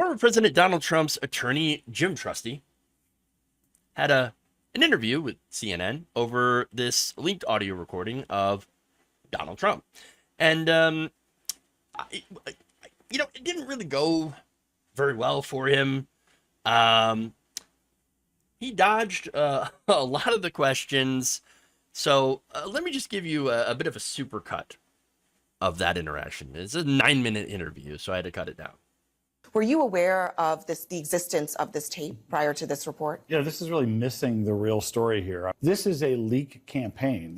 Former President Donald Trump's attorney, Jim Trusty, had an interview with CNN over this leaked audio recording of Donald Trump. And, it didn't really go very well for him. He dodged a lot of the questions. So let me just give you a bit of a supercut of that interaction. It's a 9-minute interview, so I had to cut it down. Were you aware of the existence of this tape prior to this report? Yeah, this is really missing the real story here. This is a leak campaign.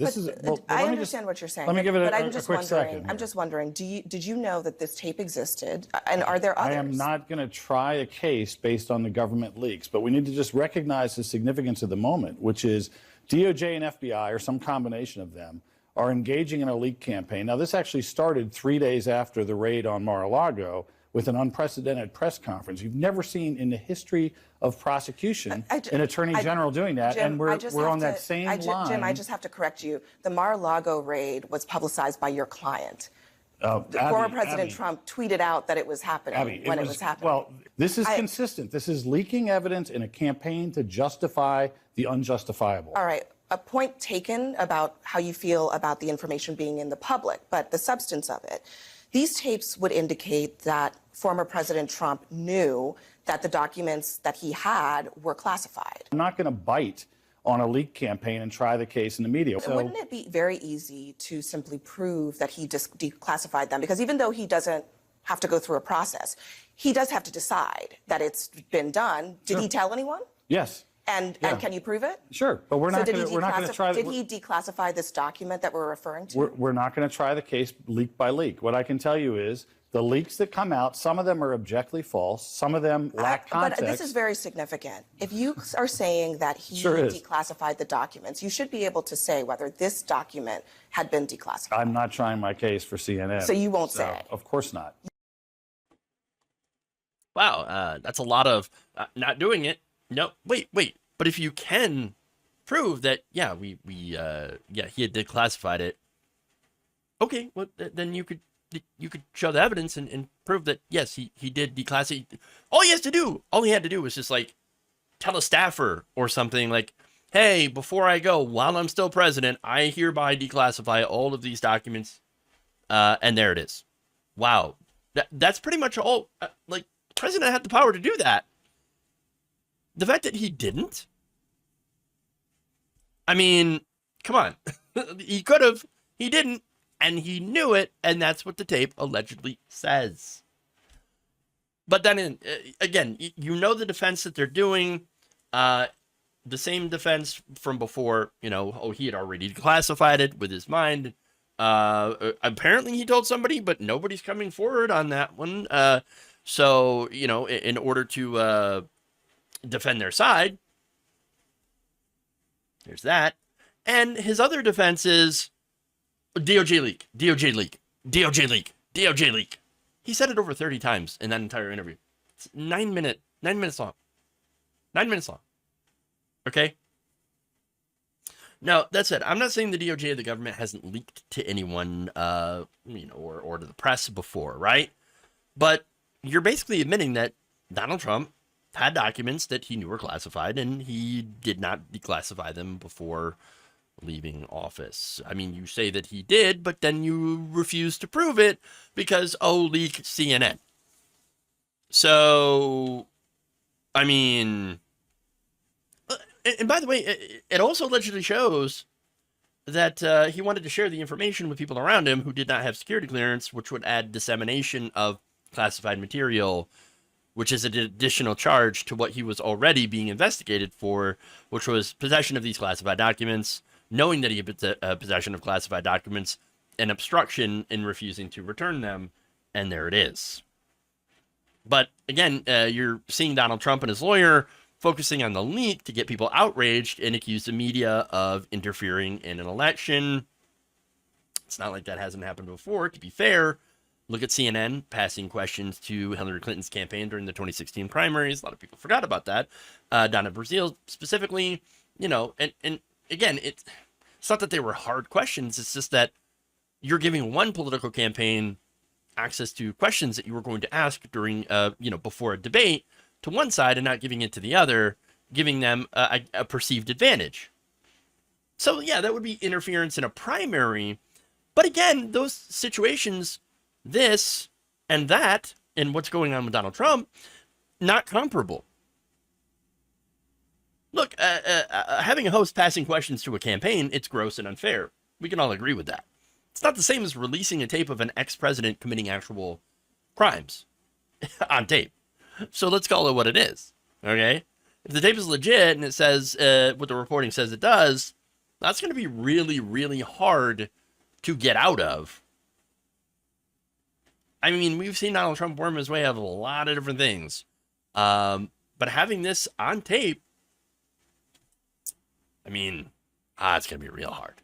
I understand what you're saying. Let me give it a a quick second. I'm just wondering, did you know that this tape existed? And are there others? I am not going to try a case based on the government leaks, but we need to just recognize the significance of the moment, which is DOJ and FBI, or some combination of them, are engaging in a leak campaign. Now, this actually started 3 days after the raid on Mar-a-Lago with an unprecedented press conference. You've never seen in the history of prosecution an attorney general doing that, Jim, and we're on that same line. Jim, I just have to correct you. The Mar-a-Lago raid was publicized by your client. Former President Trump tweeted out that it was happening when it was happening. Well, this is consistent. This is leaking evidence in a campaign to justify the unjustifiable. All right. A point taken about how you feel about the information being in the public, but the substance of it. These tapes would indicate that former President Trump knew that the documents that he had were classified. I'm not going to bite on a leak campaign and try the case in the media. So, wouldn't it be very easy to simply prove that he just declassified them? Because even though he doesn't have to go through a process, he does have to decide that it's been done. Did he tell anyone? Yes. And can you prove it? Sure, but we're not going to try. Did he declassify this document that we're referring to? We're not going to try the case leak by leak. What I can tell you is the leaks that come out, some of them are objectively false, some of them lack context. But this is very significant. If you are saying that he declassified the documents, you should be able to say whether this document had been declassified. I'm not trying my case for CNN. So you won't say? Of course not. Wow, that's a lot of not doing it. No, wait. But if you can prove that, he had declassified it. Okay, well then you could show the evidence and prove that yes, he did declassify. All he had to do was just like tell a staffer or something like, hey, before I go, while I'm still president, I hereby declassify all of these documents, and there it is. Wow, that's pretty much all. The president had the power to do that. The fact that he didn't, I mean, come on. He could have, he didn't, and he knew it, and that's what the tape allegedly says. But then, again, you know the defense that they're doing, the same defense from before, he had already declassified it with his mind. Apparently he told somebody, but nobody's coming forward on that one. So, in order to defend their side, there's that. And his other defense is DOJ leak, DOJ leak, DOJ leak, DOJ leak. He said it over 30 times in that entire interview. It's 9 minutes long. 9 minutes long. Okay? Now, that said, I'm not saying the DOJ or the government hasn't leaked to anyone, or to the press before, right? But you're basically admitting that Donald Trump had documents that he knew were classified, and he did not declassify them before leaving office. I mean, you say that he did, but then you refuse to prove it because, leak CNN. So, I mean, and by the way, it also allegedly shows that he wanted to share the information with people around him who did not have security clearance, which would add dissemination of classified material, which is an additional charge to what he was already being investigated for, which was possession of these classified documents, knowing that he had possession of classified documents, and obstruction in refusing to return them, and there it is. But again, you're seeing Donald Trump and his lawyer focusing on the leak to get people outraged and accuse the media of interfering in an election. It's not like that hasn't happened before, to be fair. Look at CNN passing questions to Hillary Clinton's campaign during the 2016 primaries. A lot of people forgot about that. Donna Brazile specifically, and again, it's not that they were hard questions. It's just that you're giving one political campaign access to questions that you were going to ask during, before a debate to one side and not giving it to the other, giving them a perceived advantage. So yeah, that would be interference in a primary. But again, those situations, this and that, and what's going on with Donald Trump, not comparable. Look, having a host passing questions to a campaign, it's gross and unfair. We can all agree with that. It's not the same as releasing a tape of an ex-president committing actual crimes on tape. So let's call it what it is, okay? If the tape is legit and it says what the reporting says it does, that's going to be really, really hard to get out of. I mean, we've seen Donald Trump worm his way out of a lot of different things. But having this on tape, I mean, it's going to be real hard.